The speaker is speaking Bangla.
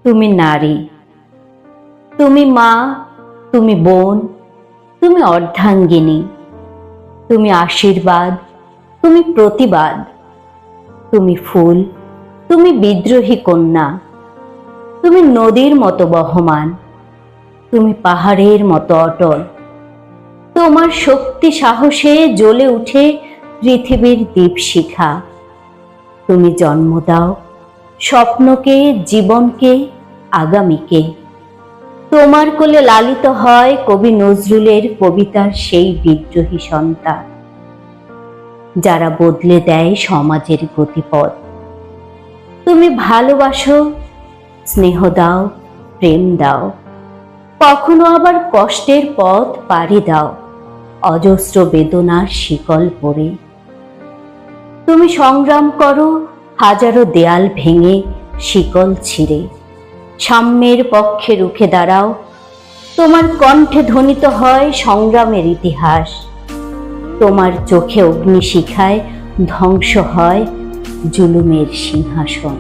তুমি নারী, তুমি মা, তুমি বোন, তুমি অর্ধাঙ্গিনী, তুমি আশীর্বাদ, তুমি প্রতিবাদ, তুমি ফুল, তুমি বিদ্রোহী কন্যা, তুমি নদীর মতো বহমান, তুমি পাহাড়ের মতো অটল। তোমার শক্তি সাহসে জ্বলে উঠে পৃথিবীর দীপশিখা। তুমি জন্ম দাও স্বপ্নকে, জীবনকে, আগামীকে। তোমার কোলে লালিত হয় কবি নজরুলের কবিতার সেই বিদ্রোহী সন্তান, যারা বদলে দেয় সমাজের গতিপথ। তুমি ভালোবাসো, স্নেহ দাও, প্রেম দাও, কখনো আবার কষ্টের পথ পাড়ি দাও অজস্র বেদনার শিকল পরে। তুমি সংগ্রাম করো হাজারো দেয়াল ভেঙে, শিকল ছিঁড়ে, সাম্যের পক্ষে রুখে দাঁড়াও। তোমার কণ্ঠে ধ্বনিত হয় সংগ্রামের ইতিহাস, তোমার চোখে অগ্নিশিখায় ধ্বংস হয় জুলুমের সিংহাসন।